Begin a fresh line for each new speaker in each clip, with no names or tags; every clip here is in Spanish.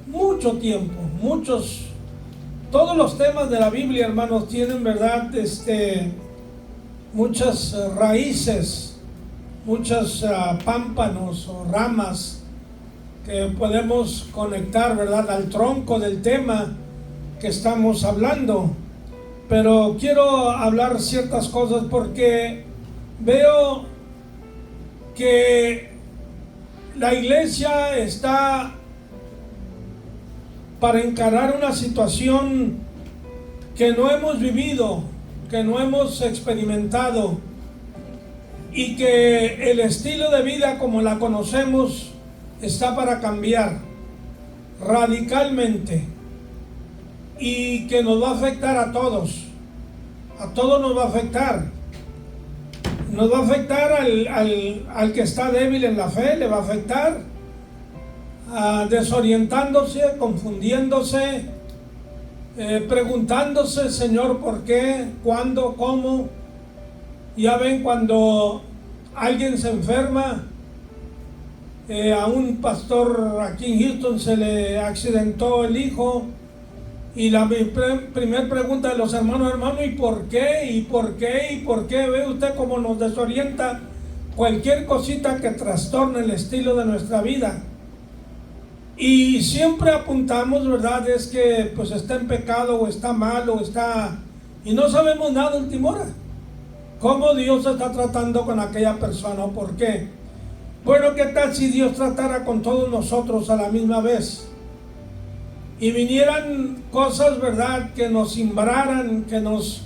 mucho tiempo, todos los temas de la Biblia, hermanos, tienen, verdad, muchas raíces, muchos pámpanos o ramas que podemos conectar, verdad, al tronco del tema que estamos hablando. Pero quiero hablar ciertas cosas porque veo que la iglesia está para encarar una situación que no hemos vivido, que no hemos experimentado, y que el estilo de vida como la conocemos está para cambiar radicalmente, y que nos va a afectar a todos nos va a afectar. Nos va a afectar al que está débil en la fe, le va a afectar, desorientándose, confundiéndose, preguntándose, Señor, ¿por qué? ¿Cuándo? ¿Cómo? Ya ven, cuando alguien se enferma, a un pastor aquí en Houston se le accidentó el hijo, y la primera pregunta de los hermanos, ¿y por qué? ¿Y por qué? ¿Y por qué? Ve usted cómo nos desorienta cualquier cosita que trastorne el estilo de nuestra vida. Y siempre apuntamos, ¿verdad? Es que pues está en pecado, o está mal, o está... Y no sabemos nada a última hora. ¿Cómo Dios está tratando con aquella persona? ¿Por qué? Bueno, ¿qué tal si Dios tratara con todos nosotros a la misma vez? Y vinieran cosas, ¿verdad?, que nos simbraran, que nos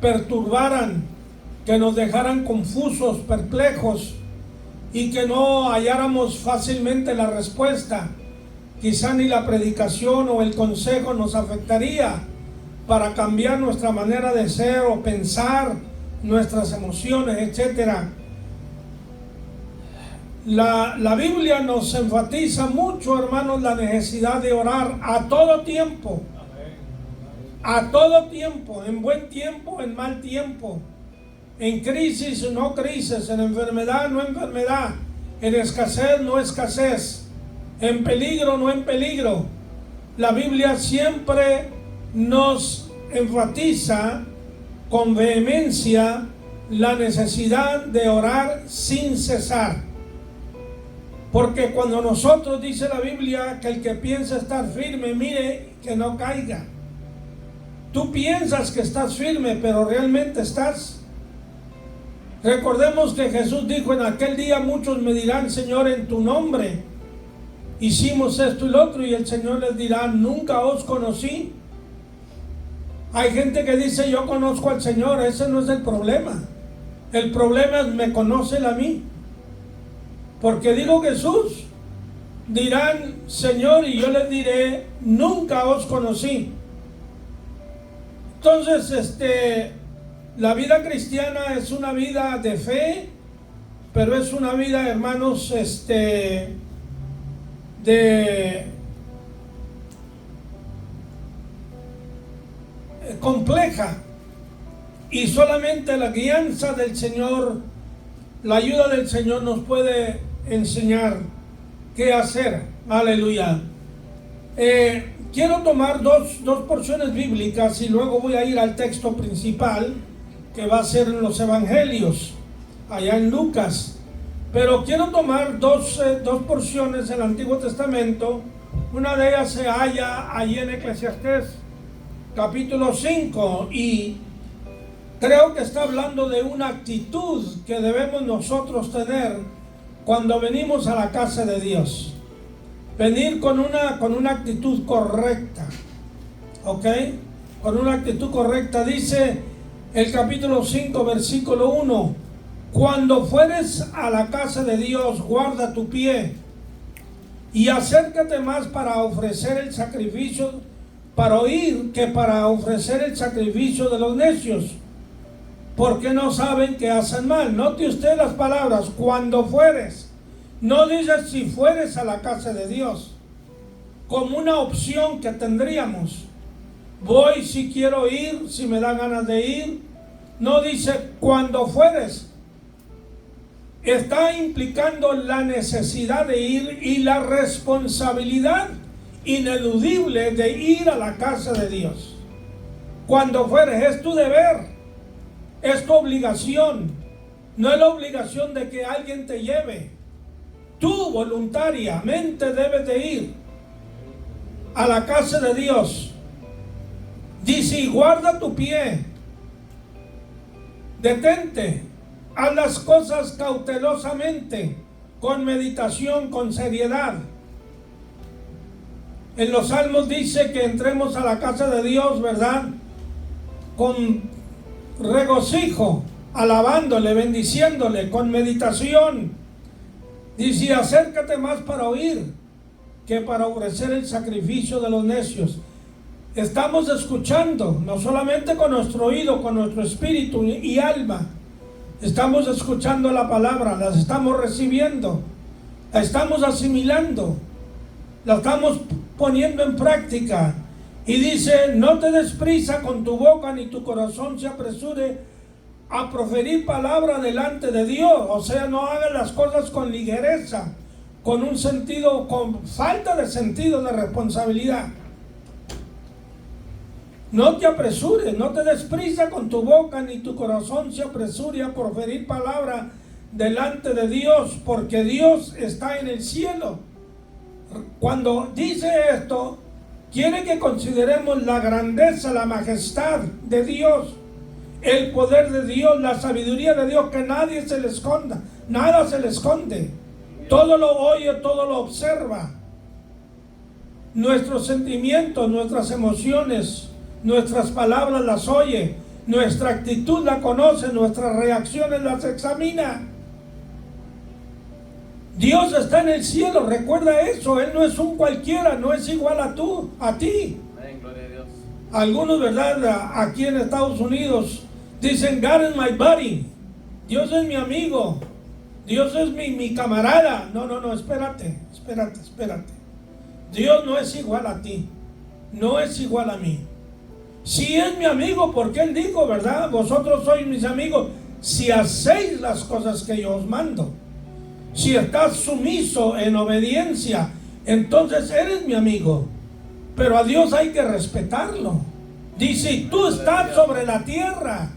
perturbaran, que nos dejaran confusos, perplejos, y que no halláramos fácilmente la respuesta. Quizá ni la predicación o el consejo nos afectaría para cambiar nuestra manera de ser o pensar, nuestras emociones, etc. La Biblia nos enfatiza mucho, hermanos, la necesidad de orar a todo tiempo. A todo tiempo, en buen tiempo, en mal tiempo, en crisis o no crisis, en enfermedad, no enfermedad, en escasez, no escasez, en peligro, no en peligro. La Biblia siempre nos enfatiza con vehemencia la necesidad de orar sin cesar. Porque cuando nosotros, dice la Biblia, que el que piensa estar firme, mire que no caiga. Tú piensas que estás firme, pero realmente estás. Recordemos que Jesús dijo: en aquel día muchos me dirán, Señor, en tu nombre hicimos esto y lo otro, y el Señor les dirá: nunca os conocí. Hay gente que dice: yo conozco al Señor. Ese no es el problema. El problema es: me conoce él a mí. Porque digo Jesús, dirán, Señor, y yo les diré: nunca os conocí. Entonces, la vida cristiana es una vida de fe, pero es una vida, hermanos, compleja, y solamente la guianza del Señor, la ayuda del Señor nos puede enseñar qué hacer. Aleluya. Quiero tomar dos porciones bíblicas y luego voy a ir al texto principal, que va a ser en los Evangelios, allá en Lucas. Pero quiero tomar dos porciones del Antiguo Testamento. Una de ellas se halla allí en Eclesiastés capítulo 5, y creo que está hablando de una actitud que debemos nosotros tener cuando venimos a la casa de Dios. Venir con una actitud correcta, ¿ok? Con una actitud correcta. Dice el capítulo 5, versículo 1: cuando fueres a la casa de Dios, guarda tu pie y acércate más para ofrecer el sacrificio, para oír, que para ofrecer el sacrificio de los necios, porque no saben que hacen mal. Note usted las palabras: cuando fueres. No dice si fueres a la casa de Dios, como una opción que tendríamos. Voy si quiero ir, si me da ganas de ir. No dice cuando fueres. Está implicando la necesidad de ir y la responsabilidad ineludible de ir a la casa de Dios. Cuando fueres, es tu deber, es tu obligación. No es la obligación de que alguien te lleve. Tú voluntariamente debes de ir a la casa de Dios. Dice, y guarda tu pie. Detente, haz las cosas cautelosamente, con meditación, con seriedad. En los Salmos dice que entremos a la casa de Dios, ¿verdad? Con regocijo, alabándole, bendiciéndole, con meditación. Dice, acércate más para oír que para ofrecer el sacrificio de los necios. Estamos escuchando, no solamente con nuestro oído, con nuestro espíritu y alma. Estamos escuchando la palabra, la estamos recibiendo, la estamos asimilando, la estamos poniendo en práctica. Y dice, no te des prisa con tu boca ni tu corazón se apresure a proferir palabra delante de Dios. O sea, no hagas las cosas con ligereza, con un sentido, con falta de sentido de responsabilidad. No te apresures, no te des prisa con tu boca, ni tu corazón se apresure a proferir palabra delante de Dios, porque Dios está en el cielo. Cuando dice esto, quiere que consideremos la grandeza, la majestad de Dios, el poder de Dios, la sabiduría de Dios, que nadie se le esconda, nada se le esconde. Todo lo oye, todo lo observa. Nuestros sentimientos, nuestras emociones, nuestras palabras las oye, nuestra actitud la conoce, nuestras reacciones las examina. Dios está en el cielo, recuerda eso. Él no es un cualquiera, no es igual a ti.
Amén, gloria a Dios.
Algunos, ¿verdad? Aquí en Estados Unidos dicen, God is my buddy. Dios es mi amigo. Dios es mi camarada. No, espérate. Dios no es igual a ti. No es igual a mí. Si es mi amigo, porque Él dijo, ¿verdad? Vosotros sois mis amigos si hacéis las cosas que yo os mando. Si estás sumiso en obediencia, entonces eres mi amigo. Pero a Dios hay que respetarlo. Dice, tú estás sobre la tierra.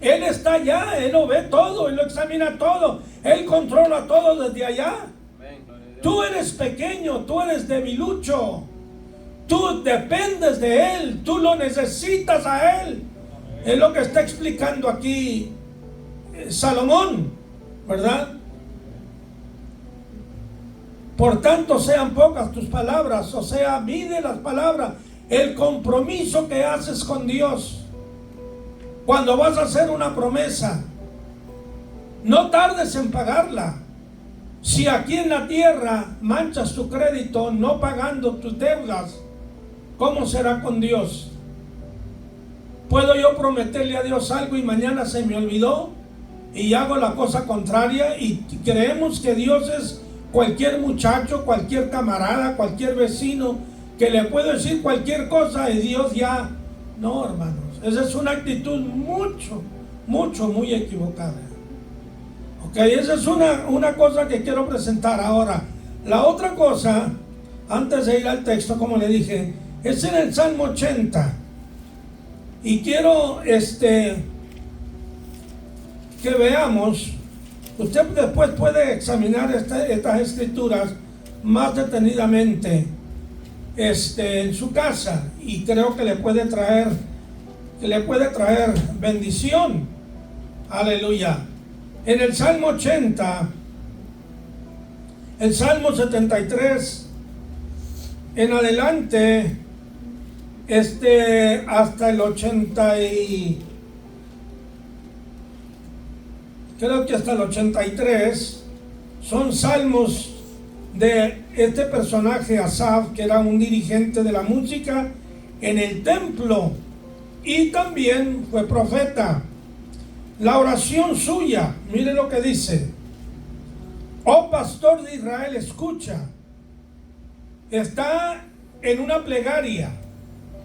Él está allá, Él lo ve todo, Él lo examina todo. Él controla todo desde allá. Tú eres pequeño, tú eres debilucho. Tú dependes de Él, tú lo necesitas a Él. Es lo que está explicando aquí Salomón, ¿verdad? Por tanto, sean pocas tus palabras, o sea, mide las palabras, el compromiso que haces con Dios. Cuando vas a hacer una promesa, no tardes en pagarla. Si aquí en la tierra manchas tu crédito no pagando tus deudas, ¿cómo será con Dios? ¿Puedo yo prometerle a Dios algo y mañana se me olvidó y hago la cosa contraria y creemos que Dios es cualquier muchacho, cualquier camarada, cualquier vecino que le puedo decir cualquier cosa y Dios ya? No, hermanos, esa es una actitud muy equivocada. Ok, esa es una cosa que quiero presentar ahora. La otra cosa, antes de ir al texto, como le dije, es en el Salmo 80. Y quiero que veamos. Usted después puede examinar estas escrituras más detenidamente en su casa, y creo que le puede traer bendición. Aleluya. En el Salmo 80, el Salmo 73 en adelante, hasta el 80 y creo que hasta el 83 son salmos de este personaje Asaf, que era un dirigente de la música en el templo y también fue profeta. La oración suya, mire lo que dice: oh pastor de Israel, escucha. Está en una plegaria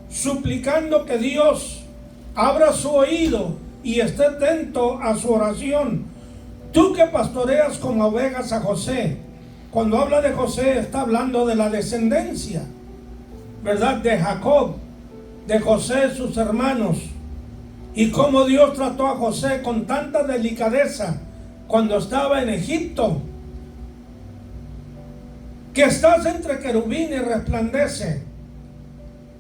suplicando que Dios abra su oído y esté atento a su oración. Tú que pastoreas como ovejas a José. Cuando habla de José está hablando de la descendencia. ¿verdad?, de Jacob, de José, sus hermanos, y cómo Dios trató a José con tanta delicadeza cuando estaba en Egipto. Que estás entre querubines resplandece.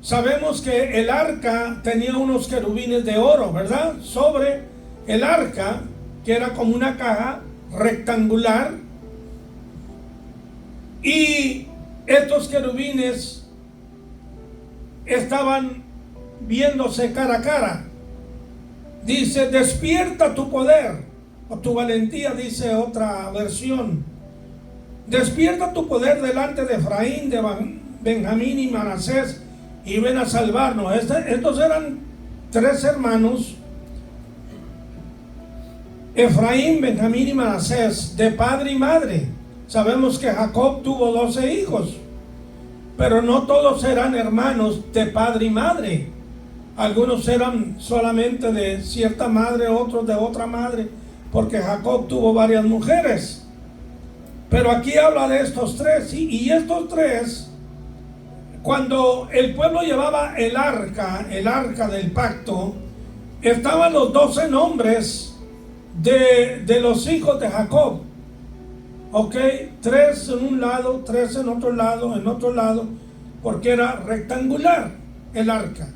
Sabemos que el arca tenía unos querubines de oro, ¿verdad?, sobre el arca, que era como una caja rectangular, y estos querubines estaban viéndose cara a cara. Dice, despierta tu poder, o tu valentía, dice otra versión. Despierta tu poder delante de Efraín, de Benjamín y Manasés, y ven a salvarnos. Estos eran tres hermanos, Efraín, Benjamín y Manasés, de padre y madre. Sabemos que Jacob tuvo 12 hijos, pero no todos eran hermanos de padre y madre. Algunos eran solamente de cierta madre, otros de otra madre, porque Jacob tuvo varias mujeres. Pero aquí habla de estos tres, y estos tres, cuando el pueblo llevaba el arca del pacto, estaban los 12 nombres de los hijos de Jacob. Ok, 3 en un lado, 3 en otro lado, porque era rectangular el arca.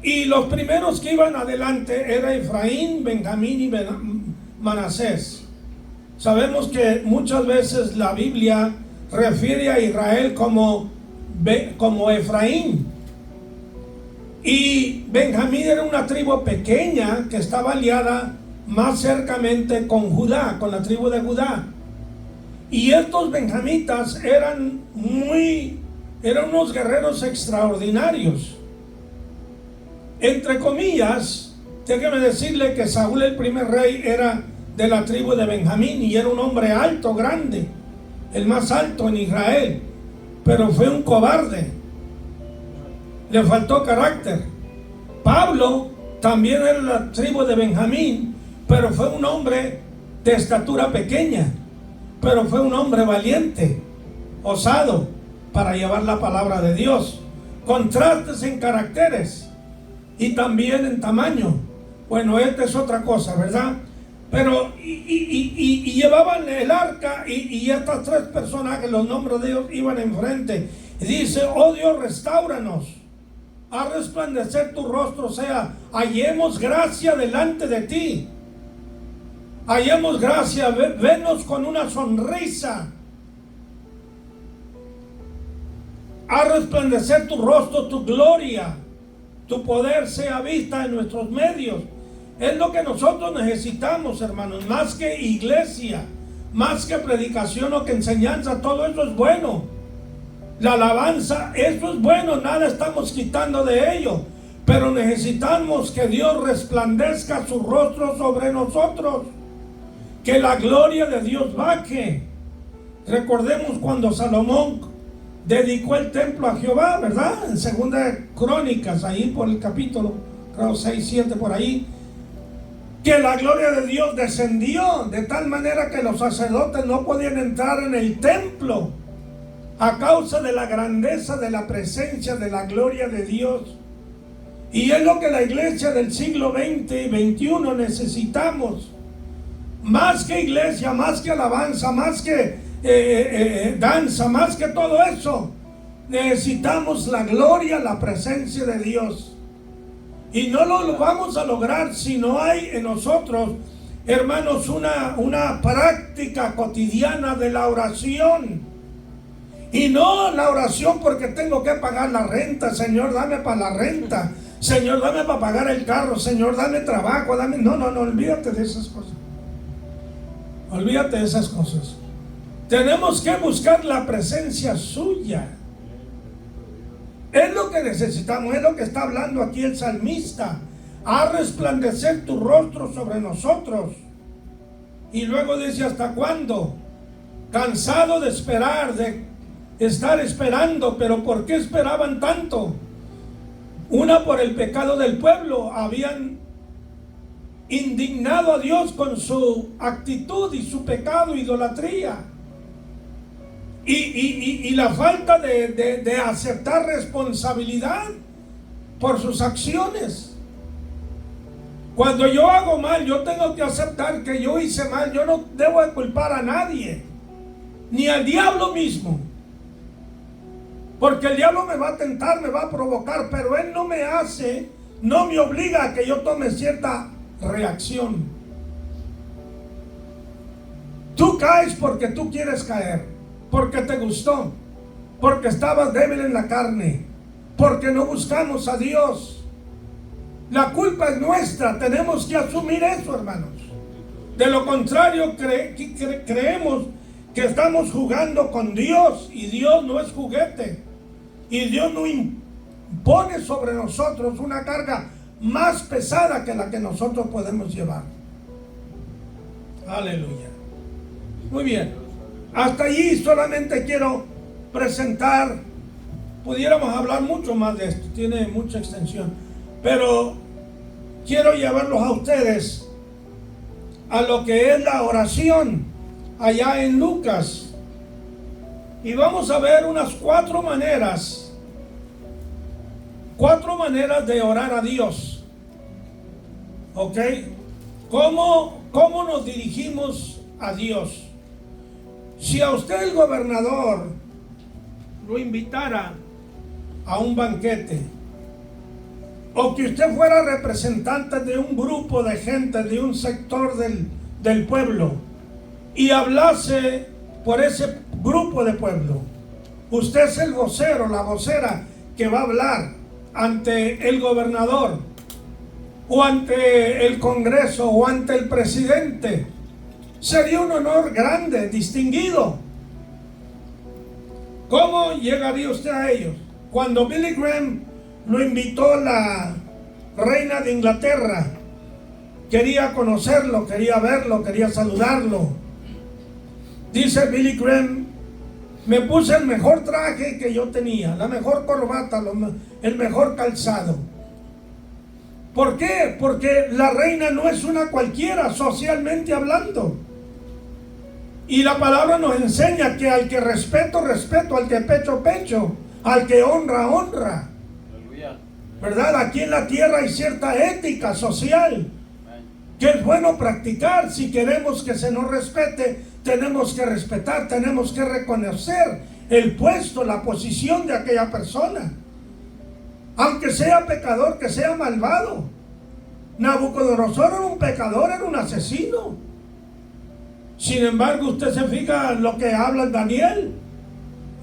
Y los primeros que iban adelante era Efraín, Benjamín y Manasés. Sabemos que muchas veces la Biblia refiere a Israel como Efraín. Y Benjamín era una tribu pequeña que estaba aliada más cercamente con Judá, con la tribu de Judá. Y estos benjamitas eran unos guerreros extraordinarios. Entre comillas, déjeme decirle que Saúl, el primer rey, era de la tribu de Benjamín y era un hombre alto, grande, el más alto en Israel, pero fue un cobarde, le faltó carácter. Pablo también era de la tribu de Benjamín, pero fue un hombre de estatura pequeña, pero fue un hombre valiente, osado para llevar la palabra de Dios. Contrastes en caracteres y también en tamaño. Bueno, esta es otra cosa, ¿verdad? Pero y llevaban el arca, y estas tres personajes, los nombres de ellos iban enfrente. Y dice, oh Dios, restáuranos, haz resplandecer tu rostro, o sea, hallemos gracia delante de ti. Hallemos gracia, venos con una sonrisa. Haz resplandecer tu rostro, tu gloria, tu poder sea vista en nuestros medios. Es lo que nosotros necesitamos, hermanos, más que iglesia, más que predicación o que enseñanza. Todo eso es bueno. La alabanza, eso es bueno, nada estamos quitando de ello, pero necesitamos que Dios resplandezca su rostro sobre nosotros, que la gloria de Dios baje. Recordemos cuando Salomón dedicó el templo a Jehová, ¿verdad? En Segunda Crónicas, ahí por el capítulo, creo 6, 7 por ahí, que la gloria de Dios descendió de tal manera que los sacerdotes no podían entrar en el templo a causa de la grandeza de la presencia de la gloria de Dios. Y es lo que la iglesia del siglo XX y XXI necesitamos. Más que iglesia, más que alabanza, más que danza, más que todo eso, necesitamos la gloria, la presencia de Dios. Y no lo vamos a lograr si no hay en nosotros, hermanos, una práctica cotidiana de la oración. Y no la oración porque tengo que pagar la renta. Señor, dame para la renta. Señor, dame para pagar el carro. Señor, dame trabajo, dame... No, olvídate de esas cosas. Olvídate de esas cosas. Tenemos que buscar la presencia suya. Es lo que necesitamos, es lo que está hablando aquí el salmista. Haz resplandecer tu rostro sobre nosotros. Y luego dice, ¿hasta cuándo? Cansado de esperar, de estar esperando. Pero ¿por qué esperaban tanto? Una, por el pecado del pueblo. Habían indignado a Dios con su actitud y su pecado, idolatría. y la falta de aceptar responsabilidad por sus acciones. Cuando yo hago mal, yo tengo que aceptar que yo hice mal. Yo no debo de culpar a nadie, ni al diablo mismo, porque el diablo me va a tentar, me va a provocar, pero él no me obliga a que yo tome cierta reacción. Tú caes porque tú quieres caer, porque te gustó, porque estabas débil en la carne, porque no buscamos a Dios. La culpa es nuestra, tenemos que asumir eso, hermanos. De lo contrario, creemos que estamos jugando con Dios, y Dios no es juguete, y Dios no impone sobre nosotros una carga más pesada que la que nosotros podemos llevar. Aleluya. Muy bien, hasta allí solamente quiero presentar. Pudiéramos hablar mucho más de esto, tiene mucha extensión, pero quiero llevarlos a ustedes a lo que es la oración allá en Lucas, y vamos a ver unas cuatro maneras de orar a Dios. ¿Ok? ¿Cómo nos dirigimos a Dios? Si a usted el gobernador lo invitara a un banquete, o que usted fuera representante de un grupo de gente, de un sector del pueblo, y hablase por ese grupo de pueblo, usted es el vocero, la vocera que va a hablar ante el gobernador, o ante el Congreso, o ante el presidente. Sería un honor grande, distinguido. ¿Cómo llegaría usted a ellos? Cuando Billy Graham lo invitó la reina de Inglaterra, quería conocerlo, quería verlo, quería saludarlo. Dice Billy Graham: me puse el mejor traje que yo tenía, la mejor corbata, el mejor calzado. ¿Por qué? Porque la reina no es una cualquiera, socialmente hablando. Y la palabra nos enseña que al que respeto, respeto, al que pecho, pecho, al que honra, honra. ¿Verdad? Aquí en la tierra hay cierta ética social que es bueno practicar. Si queremos que se nos respete, tenemos que respetar, tenemos que reconocer el puesto, la posición de aquella persona, aunque sea pecador, que sea malvado. Nabucodonosor era un pecador, era un asesino. Sin embargo, usted se fija en lo que habla Daniel.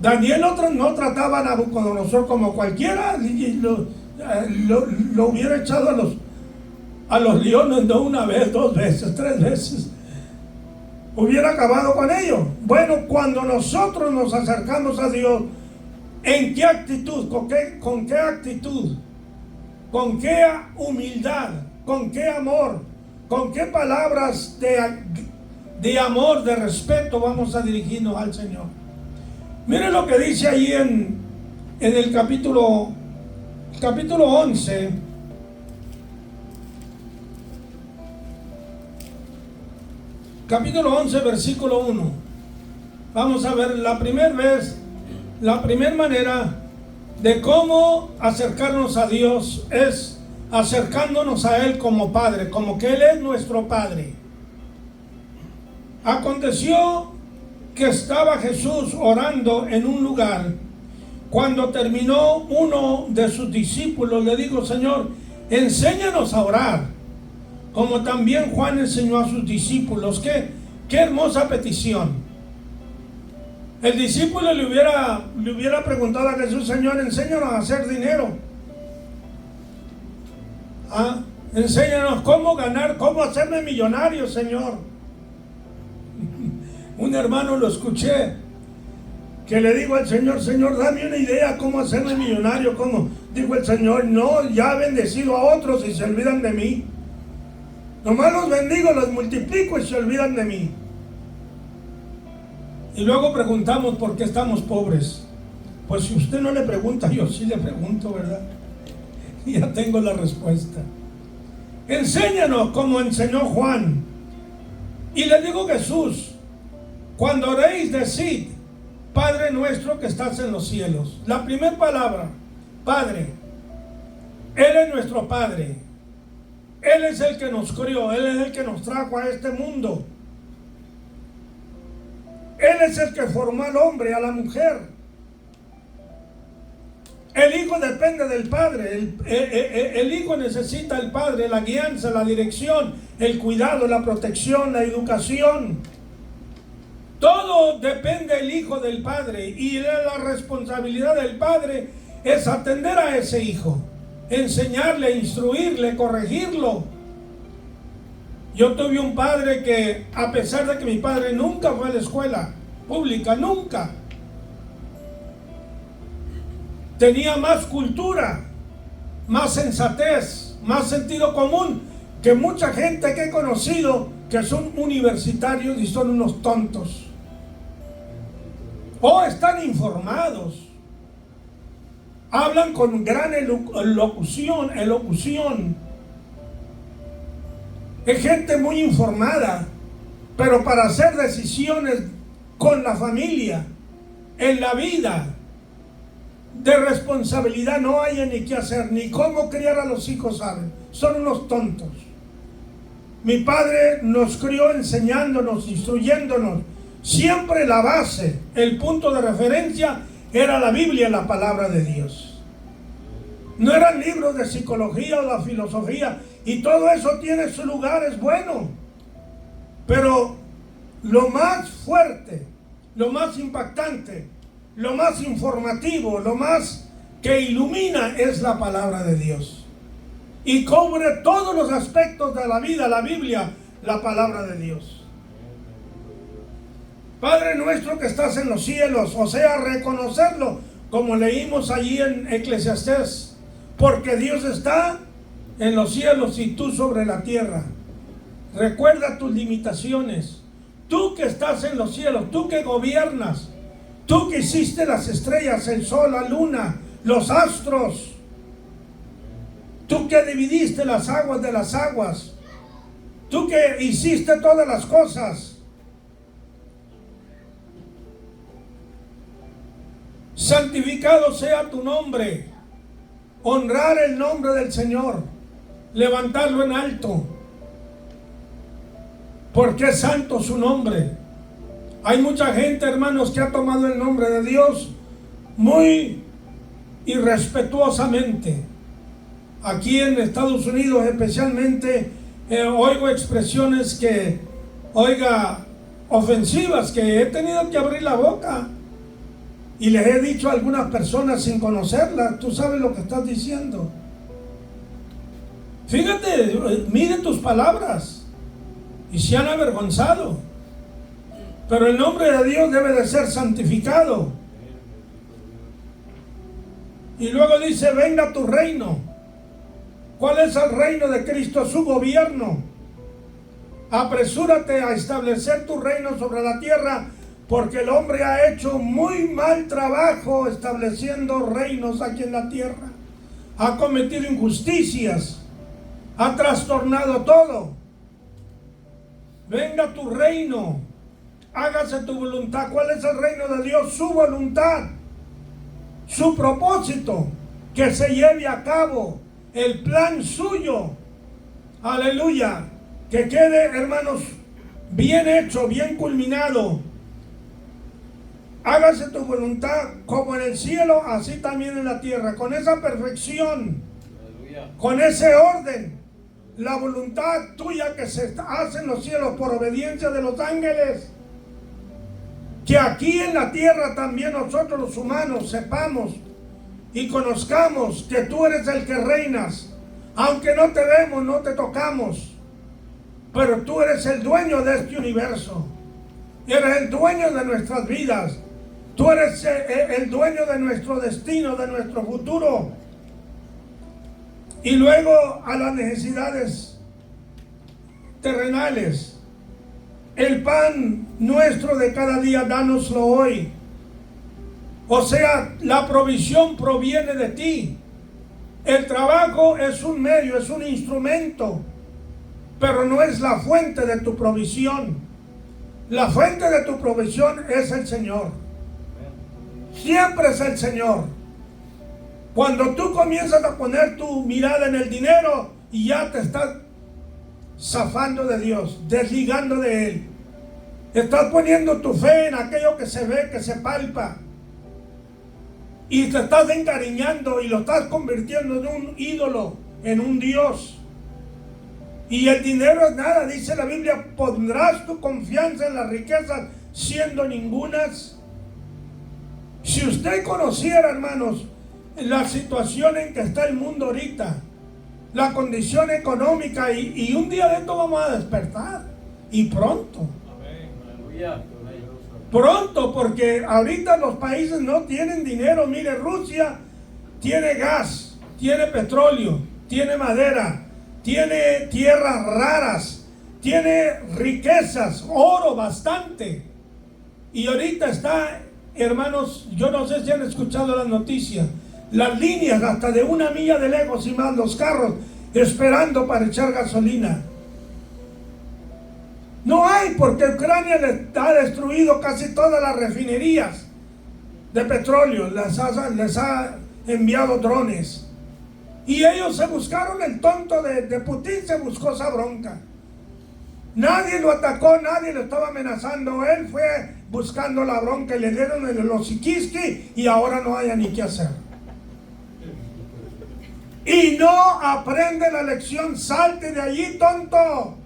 Daniel no trataba a Nabucodonosor como cualquiera, lo hubiera echado a los leones, no una vez, dos veces, tres veces. Hubiera acabado con ellos. Bueno, cuando nosotros nos acercamos a Dios, ¿en qué actitud? ¿Con qué actitud? ¿Con qué humildad? ¿Con qué amor? ¿Con qué palabras de amor, de respeto vamos a dirigirnos al Señor? Miren lo que dice ahí en el capítulo 11. Capítulo 11, versículo 1. Vamos a ver la primera manera de cómo acercarnos a Dios es acercándonos a Él como Padre, como que Él es nuestro Padre. Aconteció que estaba Jesús orando en un lugar. Cuando terminó, uno de sus discípulos le dijo: Señor, enséñanos a orar, como también Juan enseñó a sus discípulos. Qué hermosa petición. El discípulo le hubiera preguntado a Jesús: Señor, enséñanos a hacer dinero. Enséñanos cómo ganar, cómo hacerme millonario, Señor. Un hermano lo escuché que le digo al Señor: Señor, dame una idea cómo hacerme millonario. ¿Cómo? Dijo el Señor: no, ya he bendecido a otros y se olvidan de mí. Nomás los bendigo, los multiplico y se olvidan de mí. Y luego preguntamos por qué estamos pobres. Pues si usted no le pregunta, yo sí le pregunto, ¿verdad? Y ya tengo la respuesta. Enséñanos como enseñó Juan. Y le digo: Jesús, cuando oréis, decid: Padre nuestro que estás en los cielos. La primera palabra, Padre. Él es nuestro Padre. Él es el que nos crió. Él es el que nos trajo a este mundo. Él es el que formó al hombre, a la mujer. El hijo depende del padre. El hijo necesita al padre, la guianza, la dirección, el cuidado, la protección, la educación. Todo depende del hijo del padre, y la responsabilidad del padre es atender a ese hijo, enseñarle, instruirle, corregirlo. Yo tuve un padre que, a pesar de que mi padre nunca fue a la escuela pública, nunca, tenía más cultura, más sensatez, más sentido común que mucha gente que he conocido que son universitarios y son unos tontos. O están informados, hablan con gran elocución. Es gente muy informada, pero para hacer decisiones con la familia, en la vida, de responsabilidad no hay ni qué hacer, ni cómo criar a los hijos saben. Son unos tontos. Mi padre nos crió enseñándonos, instruyéndonos. Siempre la base, el punto de referencia era la Biblia, la palabra de Dios. No eran libros de psicología o la filosofía, y todo eso tiene su lugar, es bueno. Pero lo más fuerte, lo más impactante, lo más informativo, lo más que ilumina es la palabra de Dios. Y cubre todos los aspectos de la vida, la Biblia, la palabra de Dios. Padre nuestro que estás en los cielos, o sea, reconocerlo, como leímos allí en Eclesiastés, porque Dios está en los cielos y tú sobre la tierra. Recuerda tus limitaciones. Tú que estás en los cielos, tú que gobiernas, tú que hiciste las estrellas, el sol, la luna, los astros, tú que dividiste las aguas de las aguas, tú que hiciste todas las cosas. Santificado sea tu nombre. Honrar el nombre del Señor, levantarlo en alto, porque es santo su nombre. Hay mucha gente, hermanos, que ha tomado el nombre de Dios muy irrespetuosamente. Aquí en Estados Unidos especialmente oigo expresiones que, ofensivas, que he tenido que abrir la boca y les he dicho a algunas personas sin conocerlas: tú sabes lo que estás diciendo. Fíjate, mide tus palabras, y se han avergonzado. Pero el nombre de Dios debe de ser santificado. Y luego dice: venga tu reino. ¿Cuál es el reino de Cristo? Su gobierno. Apresúrate a establecer tu reino sobre la tierra, porque el hombre ha hecho muy mal trabajo estableciendo reinos aquí en la tierra. Ha cometido injusticias, ha trastornado todo. Venga tu reino, hágase tu voluntad. ¿Cuál es el reino de Dios? Su voluntad, su propósito, que se lleve a cabo el plan suyo. Aleluya. Que quede, hermanos, bien hecho, bien culminado. Hágase tu voluntad como en el cielo, así también en la tierra. Con esa perfección, con ese orden, la voluntad tuya que se hace en los cielos por obediencia de los ángeles, que aquí en la tierra también nosotros los humanos sepamos y conozcamos que tú eres el que reinas. Aunque no te vemos, no te tocamos, pero tú eres el dueño de este universo. Eres el dueño de nuestras vidas. Tú eres el dueño de nuestro destino, de nuestro futuro. Y luego a las necesidades terrenales. El pan nuestro de cada día, dánoslo hoy. O sea, la provisión proviene de ti. El trabajo es un medio, es un instrumento, pero no es la fuente de tu provisión. La fuente de tu provisión es el Señor. Siempre es el Señor. Cuando tú comienzas a poner tu mirada en el dinero y ya te estás zafando de Dios, desligando de Él. Estás poniendo tu fe en aquello que se ve, que se palpa. Y te estás encariñando y lo estás convirtiendo en un ídolo, en un Dios. Y el dinero es nada, dice la Biblia, pondrás tu confianza en las riquezas siendo ningunas. Si usted conociera, hermanos, la situación en que está el mundo ahorita, la condición económica, y un día de esto vamos a despertar, y pronto. Pronto, porque ahorita los países no tienen dinero. Mire, Rusia tiene gas, tiene petróleo, tiene madera, tiene tierras raras, tiene riquezas, oro bastante. Y ahorita está, hermanos, yo no sé si han escuchado las noticias, las líneas hasta de 1 milla de lejos y más, los carros esperando para echar gasolina. No hay, porque Ucrania les ha destruido casi todas las refinerías de petróleo, les ha enviado drones. Y ellos se buscaron, el tonto de Putin se buscó esa bronca. Nadie lo atacó, nadie lo estaba amenazando. Él fue buscando la bronca y le dieron el hociquisqui y ahora no haya ni qué hacer. Y no aprende la lección, salte de allí, tonto.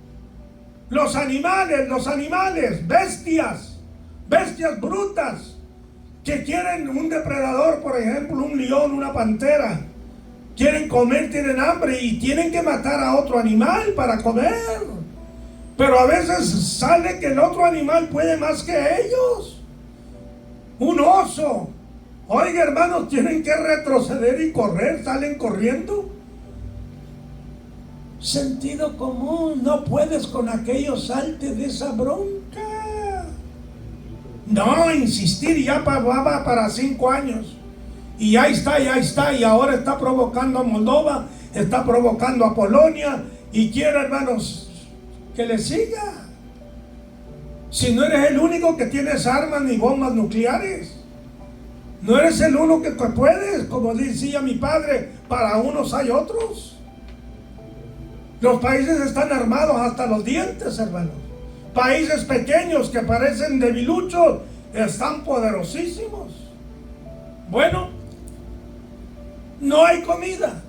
Los animales, bestias brutas, que quieren un depredador, por ejemplo, un león, una pantera, quieren comer, tienen hambre y tienen que matar a otro animal para comer. Pero a veces sale que el otro animal puede más que ellos. Un oso. Oiga, hermanos, tienen que retroceder y correr, salen corriendo. Sentido común, no puedes con aquello, salte de esa bronca. No, insistir, ya va para 5 años. Y ya está, y ahora está provocando a Moldova, está provocando a Polonia, y quiere, hermanos, que le siga. Si no eres el único que tienes armas ni bombas nucleares, no eres el único que puedes, como decía mi padre, para unos hay otros. Los países están armados hasta los dientes, hermanos. Países pequeños que parecen debiluchos están poderosísimos. Bueno, no hay comida.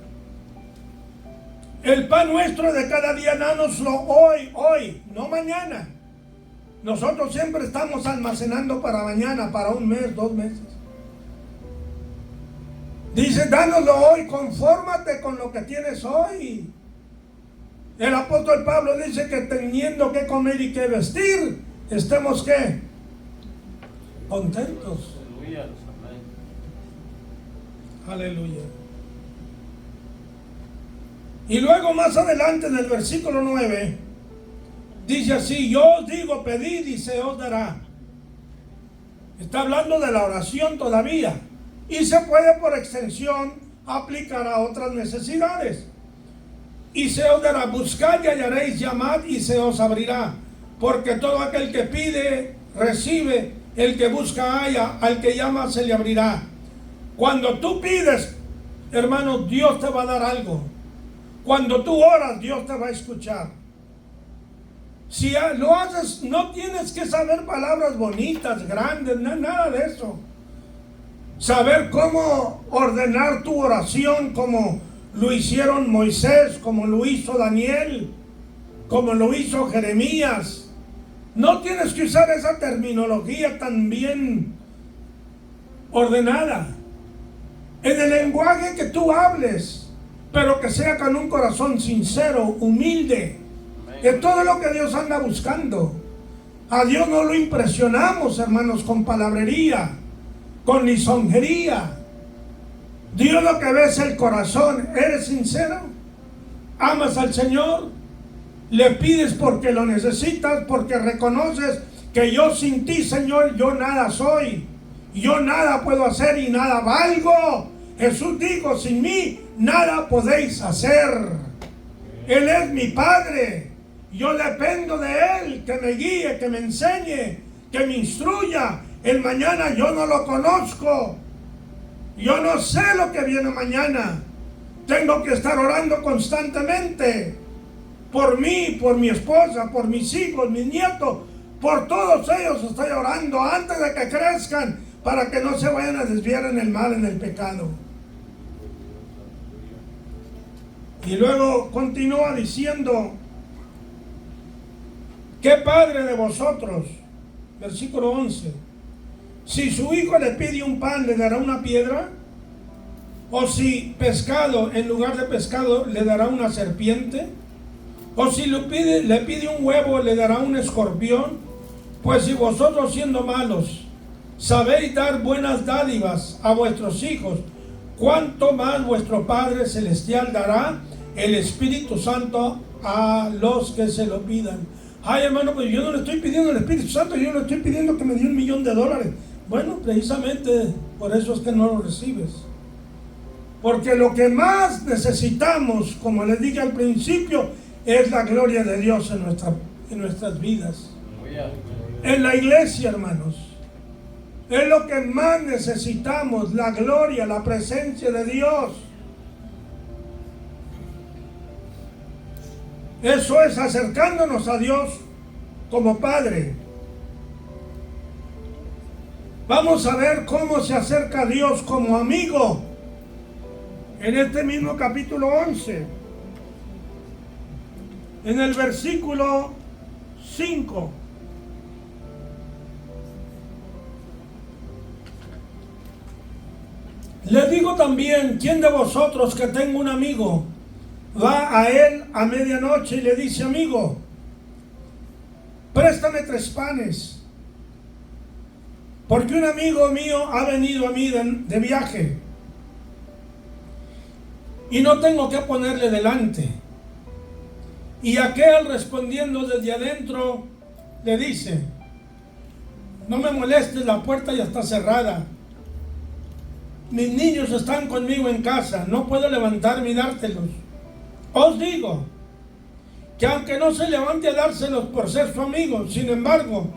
El pan nuestro de cada día, dánoslo hoy, no mañana. Nosotros siempre estamos almacenando para mañana, para 1 mes, 2 meses. Dice, dánoslo hoy, confórmate con lo que tienes hoy. El apóstol Pablo dice que teniendo que comer y que vestir, estemos ¿qué? Contentos. Aleluya. Y luego más adelante en el versículo 9, dice así, yo os digo, pedid y se os dará. Está hablando de la oración todavía. Y se puede por extensión aplicar a otras necesidades. Y se os dará, buscad y hallaréis, llamad y se os abrirá. Porque todo aquel que pide, recibe, el que busca halla, al que llama se le abrirá. Cuando tú pides, hermano, Dios te va a dar algo. Cuando tú oras, Dios te va a escuchar. Si lo haces, no tienes que saber palabras bonitas, grandes, nada de eso. Saber cómo ordenar tu oración como lo hicieron Moisés, como lo hizo Daniel, como lo hizo Jeremías. No tienes que usar esa terminología tan bien ordenada. En el lenguaje que tú hables, pero que sea con un corazón sincero, humilde. Es todo lo que Dios anda buscando. A Dios no lo impresionamos, hermanos, con palabrería, con lisonjería. Dios lo que ve es el corazón. ¿Eres sincero? ¿Amas al Señor? ¿Le pides porque lo necesitas? Porque reconoces que yo sin ti, Señor, yo nada soy. Yo nada puedo hacer y nada valgo. Jesús dijo, sin mí nada podéis hacer. Él es mi Padre. Yo dependo de Él, que me guíe, que me enseñe, que me instruya. El mañana yo no lo conozco. Yo no sé lo que viene mañana. Tengo que estar orando constantemente. Por mí, por mi esposa, por mis hijos, mis nietos. Por todos ellos estoy orando antes de que crezcan, para que no se vayan a desviar en el mal, en el pecado. Y luego continúa diciendo: ¿qué padre de vosotros, versículo 11, si su hijo le pide un pan, le dará una piedra? ¿O si pescado, en lugar de pescado, le dará una serpiente? ¿O si le pide un huevo, le dará un escorpión? Pues si vosotros, siendo malos, sabéis dar buenas dádivas a vuestros hijos, ¿cuánto más vuestro Padre Celestial dará el Espíritu Santo a los que se lo pidan? Ay, hermano, pues yo no le estoy pidiendo el Espíritu Santo, yo le estoy pidiendo que me dé $1,000,000. Bueno, precisamente por eso es que no lo recibes. Porque lo que más necesitamos, como les dije al principio, es la gloria de Dios en nuestras vidas. En la iglesia, hermanos, es lo que más necesitamos, la gloria, la presencia de Dios. Eso es acercándonos a Dios como Padre. Vamos a ver cómo se acerca a Dios como amigo en este mismo capítulo 11, en el versículo 5. Les digo también, ¿quién de vosotros que tenga un amigo va a él a medianoche y le dice: amigo, préstame 3 panes, porque un amigo mío ha venido a mí de viaje y no tengo que ponerle delante? Y aquel, respondiendo desde adentro, le dice: no me molestes, la puerta ya está cerrada, mis niños están conmigo en casa, no puedo levantarme y dártelos. Os digo que aunque no se levante a dárselos por ser su amigo, sin embargo,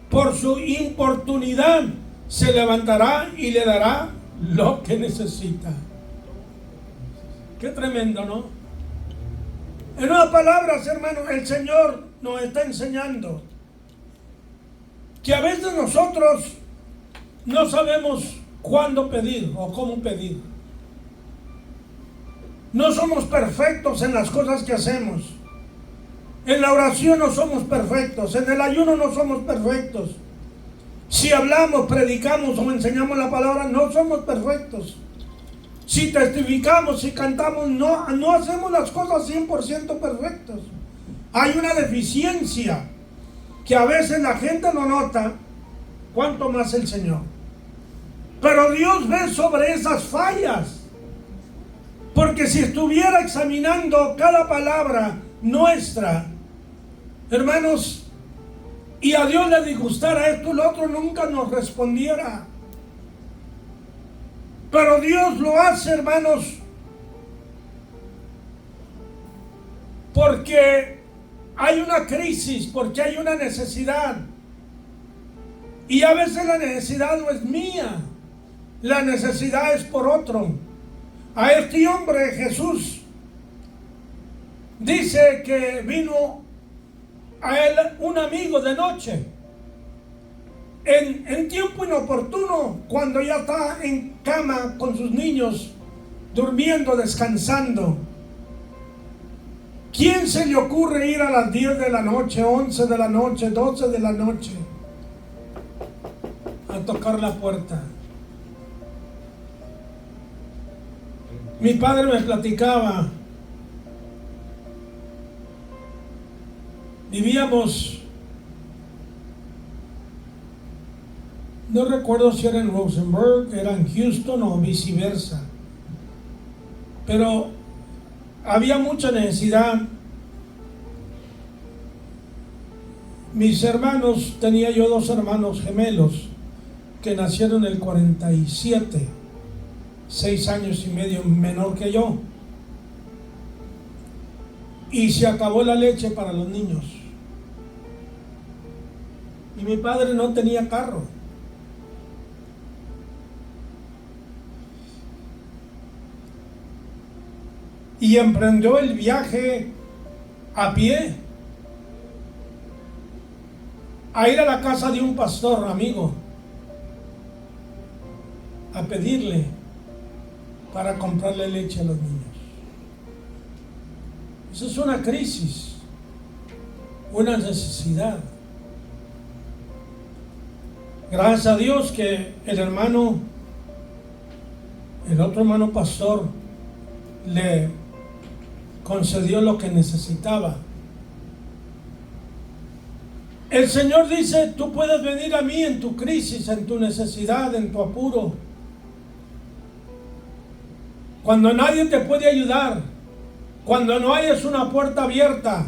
por su importunidad se levantará y le dará lo que necesita. Qué tremendo, ¿no? En otras palabras, hermanos, el Señor nos está enseñando que a veces nosotros no sabemos cuándo pedir o cómo pedir. No somos perfectos en las cosas que hacemos. En la oración no somos perfectos, en el ayuno no somos perfectos. Si hablamos, predicamos o enseñamos la palabra, no somos perfectos. Si testificamos, si cantamos, no hacemos las cosas 100% perfectos. Hay una deficiencia que a veces la gente no nota, cuanto más el Señor. Pero Dios ve sobre esas fallas. Porque si estuviera examinando cada palabra nuestra, hermanos, y a Dios le disgustara esto y lo otro, nunca nos respondiera. Pero Dios lo hace, hermanos, porque hay una crisis, porque hay una necesidad. Y a veces la necesidad no es mía, la necesidad es por otro. A este hombre Jesús dice que vino a él un amigo de noche, en tiempo inoportuno, cuando ya está en cama con sus niños, durmiendo, descansando. ¿Quién se le ocurre ir a las 10 de la noche, 11 de la noche, 12 de la noche a tocar la puerta? Mi padre me platicaba, vivíamos, no recuerdo si era en Rosenberg, era en Houston o viceversa, pero había mucha necesidad. Mis hermanos, tenía yo 2 hermanos gemelos que nacieron en el 47, 6 años y medio menor que yo, y se acabó la leche para los niños, y mi padre no tenía carro. y emprendió el viaje a pie a ir a la casa de un pastor amigo a pedirle para comprarle leche a los niños. Eso es una crisis, una necesidad. Gracias a Dios que el otro hermano pastor le concedió lo que necesitaba. El Señor dice, tú puedes venir a mí en tu crisis, en tu necesidad, en tu apuro. Cuando nadie te puede ayudar, cuando no hayas una puerta abierta,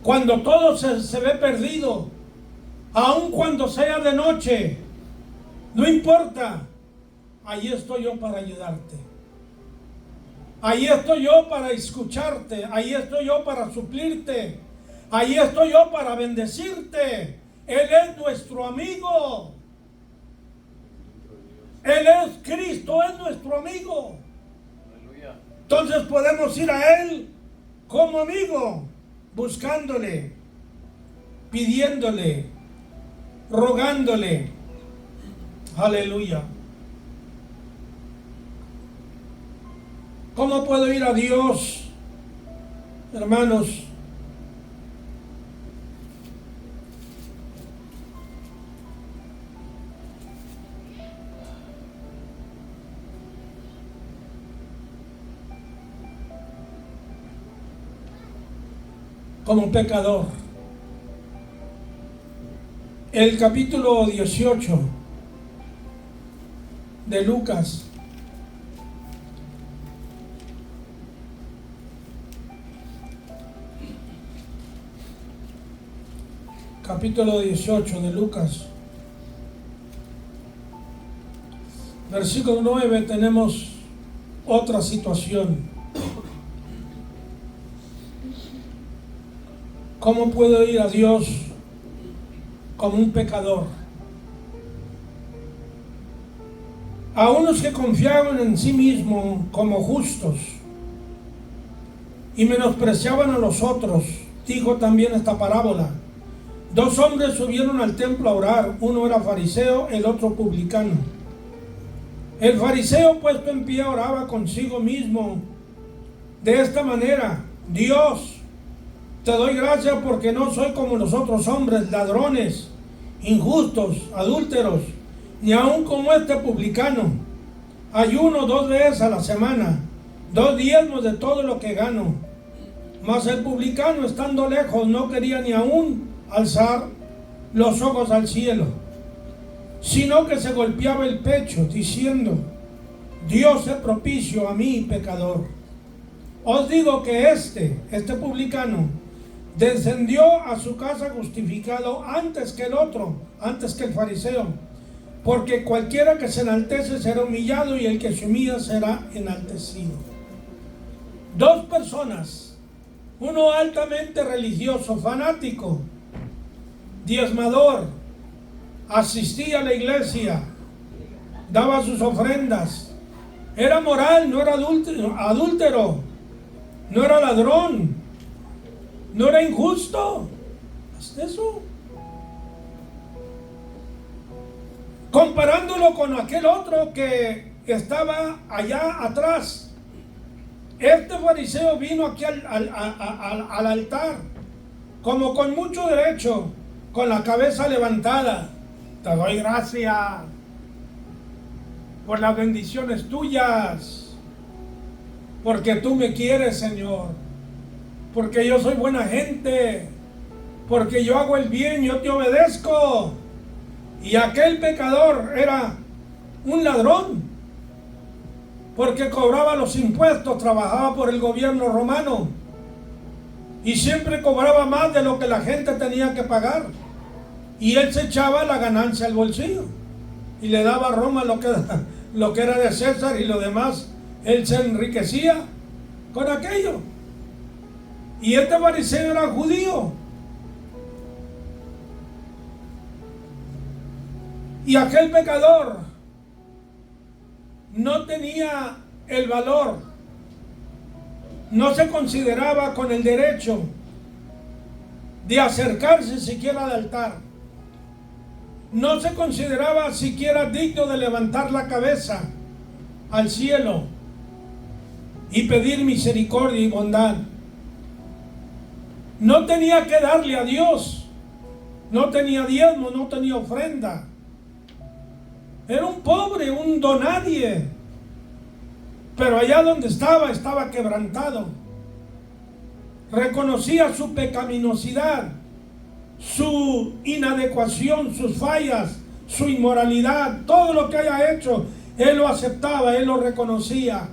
cuando todo se ve perdido, aun cuando sea de noche, no importa, ahí estoy yo para ayudarte. Ahí estoy yo para escucharte, ahí estoy yo para suplirte, ahí estoy yo para bendecirte. Él es nuestro amigo. Él es Cristo, es nuestro amigo. Entonces podemos ir a Él como amigo, buscándole, pidiéndole, rogándole. Aleluya. ¿Cómo puedo ir a Dios, hermanos? Como pecador. El capítulo 18 de Lucas capítulo 18 de Lucas, versículo 9, tenemos otra situación. ¿Cómo puedo ir a Dios como un pecador? A unos que confiaban en sí mismos como justos y menospreciaban a los otros, dijo también esta parábola. Dos hombres subieron al templo a orar, uno era fariseo, el otro publicano. El fariseo, puesto en pie, oraba consigo mismo de esta manera: Dios, te doy gracias porque no soy como los otros hombres, ladrones, injustos, adúlteros, ni aun como este publicano. Ayuno 2 veces a la semana, 2 diezmos de todo lo que gano. Mas el publicano, estando lejos, no quería ni aun alzar los ojos al cielo, sino que se golpeaba el pecho, diciendo: Dios es propicio a mí, pecador. Os digo que este publicano descendió a su casa justificado antes que el otro, antes que el fariseo. Porque cualquiera que se enaltece será humillado, y el que se humilla será enaltecido. Dos personas, uno altamente religioso, fanático, diezmador, asistía a la iglesia, daba sus ofrendas, era moral, no era adúltero, no era ladrón, no era injusto. Hasta eso. Comparándolo con aquel otro que estaba allá atrás. Este fariseo vino aquí al altar, como con mucho derecho, con la cabeza levantada. Te doy gracias por las bendiciones tuyas, porque tú me quieres, Señor, porque yo soy buena gente, porque yo hago el bien, yo te obedezco. Y aquel pecador era un ladrón, porque cobraba los impuestos, trabajaba por el gobierno romano y siempre cobraba más de lo que la gente tenía que pagar, y él se echaba la ganancia al bolsillo y le daba a Roma lo que era de César, y lo demás él se enriquecía con aquello. Y este fariseo era judío, y aquel pecador no tenía el valor no se consideraba con el derecho de acercarse siquiera al altar. No se consideraba siquiera digno de levantar la cabeza al cielo y pedir misericordia y bondad. No tenía que darle a Dios, no tenía diezmo, no tenía ofrenda. Era un pobre, un donadie. Pero allá donde estaba quebrantado. Reconocía su pecaminosidad, su inadecuación, sus fallas, su inmoralidad, todo lo que haya hecho, él lo aceptaba, él lo reconocía.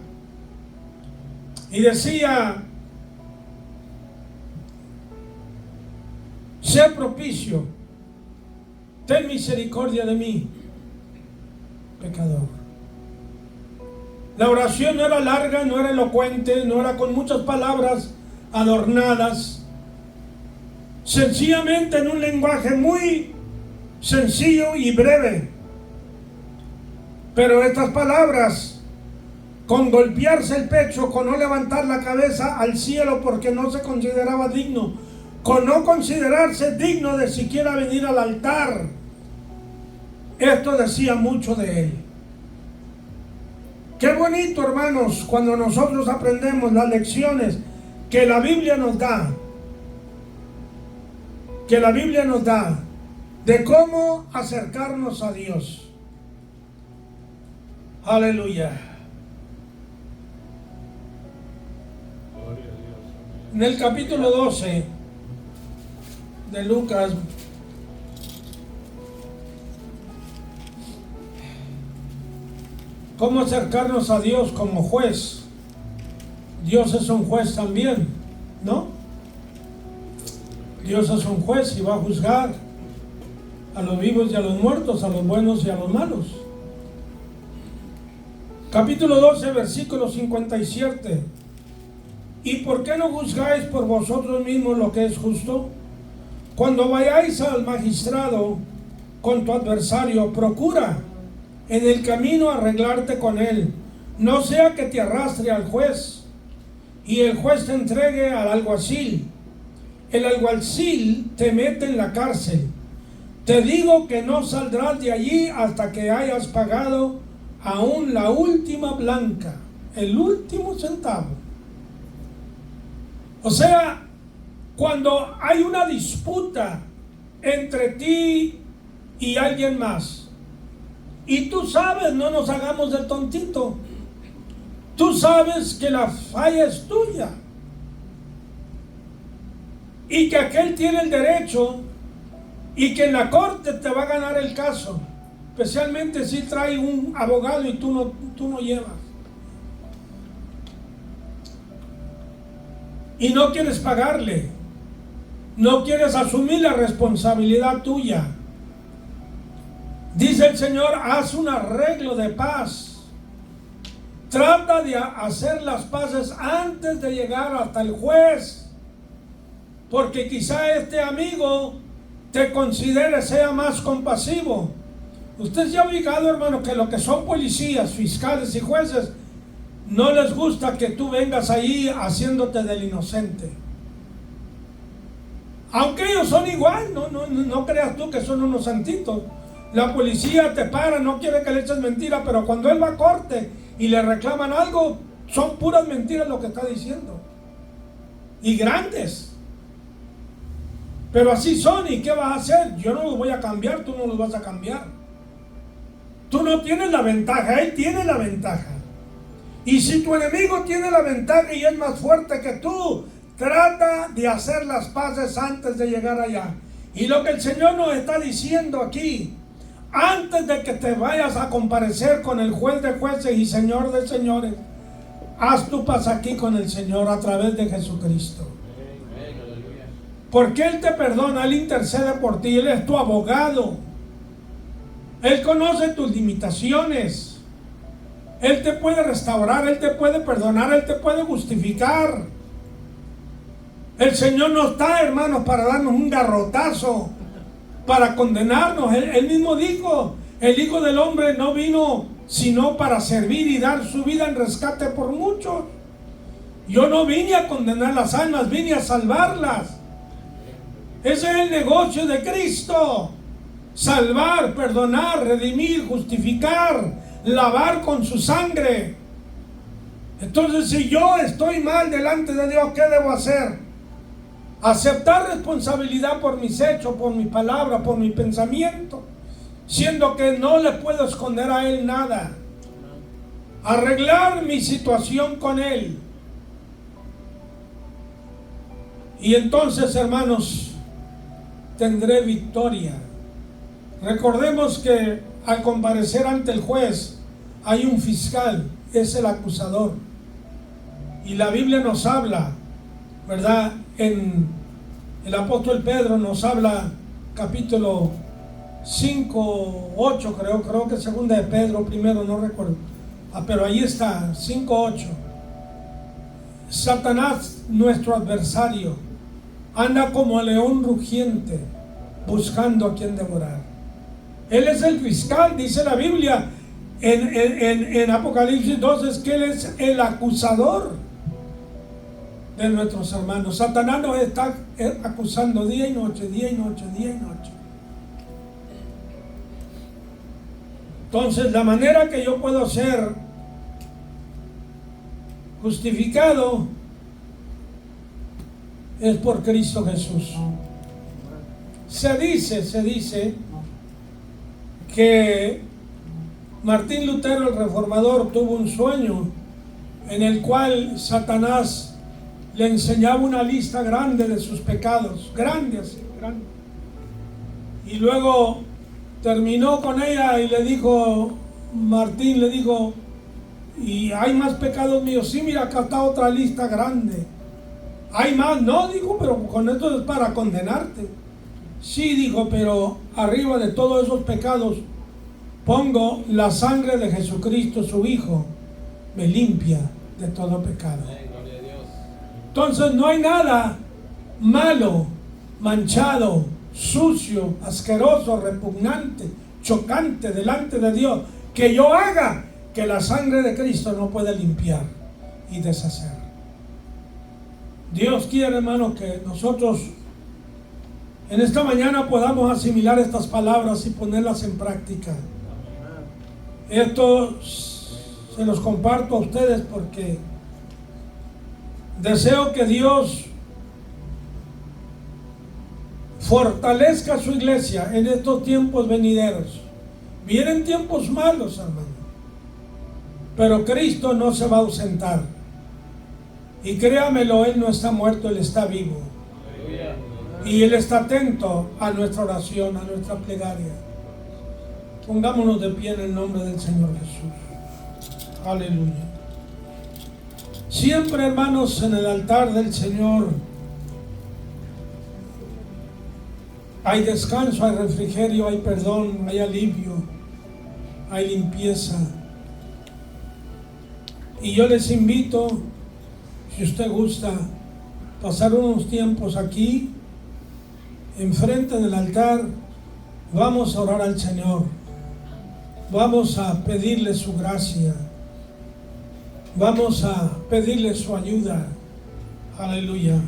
Y decía: sé propicio, ten misericordia de mí, pecador. La oración no era larga, no era elocuente, no era con muchas palabras adornadas. Sencillamente en un lenguaje muy sencillo y breve. Pero estas palabras, con golpearse el pecho, con no levantar la cabeza al cielo porque no se consideraba digno, con no considerarse digno de siquiera venir al altar, esto decía mucho de él. Qué bonito, hermanos, cuando nosotros aprendemos las lecciones que la Biblia nos da, de cómo acercarnos a Dios. Aleluya. En el capítulo 12 de Lucas, cómo acercarnos a Dios como juez. Dios es un juez también, ¿no? Dios es un juez y va a juzgar a los vivos y a los muertos, a los buenos y a los malos. Capítulo 12, versículo 57. ¿Y por qué no juzgáis por vosotros mismos lo que es justo? Cuando vayáis al magistrado con tu adversario, procura en el camino arreglarte con él, no sea que te arrastre al juez y el juez te entregue al alguacil. El alguacil te mete en la cárcel. Te digo que no saldrás de allí hasta que hayas pagado aún la última blanca, el último centavo. O sea, cuando hay una disputa entre ti y alguien más, y tú sabes, no nos hagamos del tontito, tú sabes que la falla es tuya y que aquel tiene el derecho y que en la corte te va a ganar el caso, especialmente si trae un abogado y tú no llevas. Y no quieres pagarle, no quieres asumir la responsabilidad tuya. Dice el Señor: haz un arreglo de paz. Trata de hacer las paces antes de llegar hasta el juez, porque quizá este amigo te considere, sea más compasivo. Usted ya ha fijado, hermano, que lo que son policías, fiscales y jueces, no les gusta que tú vengas ahí haciéndote del inocente. Aunque ellos son igual, no creas tú que son unos santitos. La policía te para, no quiere que le eches mentira, pero cuando él va a corte y le reclaman algo, son puras mentiras lo que está diciendo. Y grandes. Pero así son, ¿y qué vas a hacer? Yo no los voy a cambiar, tú no los vas a cambiar. Tú no tienes la ventaja, él tiene la ventaja. Y si tu enemigo tiene la ventaja y es más fuerte que tú, trata de hacer las paces antes de llegar allá. Y lo que el Señor nos está diciendo aquí, antes de que te vayas a comparecer con el juez de jueces y Señor de señores, haz tu paz aquí con el Señor a través de Jesucristo. Porque Él te perdona, Él intercede por ti, Él es tu abogado. Él conoce tus limitaciones. Él te puede restaurar, Él te puede perdonar, Él te puede justificar. El Señor no está, hermanos, para darnos un garrotazo, para condenarnos. Él mismo dijo, el Hijo del Hombre no vino sino para servir y dar su vida en rescate por muchos. Yo no vine a condenar las almas, vine a salvarlas. Ese es el negocio de Cristo. Salvar, perdonar, redimir, justificar, lavar con su sangre. Entonces, si yo estoy mal delante de Dios, ¿qué debo hacer? Aceptar responsabilidad por mis hechos, por mi palabra, por mi pensamiento, siendo que no le puedo esconder a Él nada. Arreglar mi situación con Él. Y entonces, hermanos, tendré victoria. Recordemos que al comparecer ante el juez hay un fiscal, es el acusador. Y la Biblia nos habla, ¿verdad? En el apóstol Pedro nos habla, capítulo 5, 8, creo que segunda de Pedro, primero, no recuerdo. Pero ahí está, 5, 8. Satanás, nuestro adversario, anda como león rugiente, buscando a quien devorar. Él es el fiscal, dice la Biblia en Apocalipsis 2, es que Él es el acusador de nuestros hermanos. Satanás nos está acusando día y noche, día y noche, día y noche. Entonces, la manera que yo puedo ser justificado es por Cristo Jesús. Se dice que Martín Lutero, el reformador, tuvo un sueño en el cual Satanás le enseñaba una lista grande de sus pecados, grande así, grande. Y luego terminó con ella y le dijo, Martín le dijo, ¿y hay más pecados míos? Sí, mira, acá está otra lista grande. ¿Hay más? No, dijo, pero con esto es para condenarte. Sí, dijo, pero arriba de todos esos pecados pongo la sangre de Jesucristo, su Hijo, me limpia de todo pecado. Entonces no hay nada malo, manchado, sucio, asqueroso, repugnante, chocante delante de Dios que yo haga que la sangre de Cristo no puede limpiar y deshacer. Dios quiere, hermano, que nosotros en esta mañana podamos asimilar estas palabras y ponerlas en práctica. Esto se los comparto a ustedes porque deseo que Dios fortalezca su iglesia en estos tiempos venideros. Vienen tiempos malos, hermano, pero Cristo no se va a ausentar. Y créamelo, Él no está muerto, Él está vivo. Y Él está atento a nuestra oración, a nuestra plegaria. Pongámonos de pie en el nombre del Señor Jesús. Aleluya. Siempre, hermanos, en el altar del Señor hay descanso, hay refrigerio, hay perdón, hay alivio, hay limpieza. Y yo les invito, si usted gusta, pasar unos tiempos aquí, enfrente del altar. Vamos a orar al Señor. Vamos a pedirle su gracia. Vamos a pedirle su ayuda. Aleluya.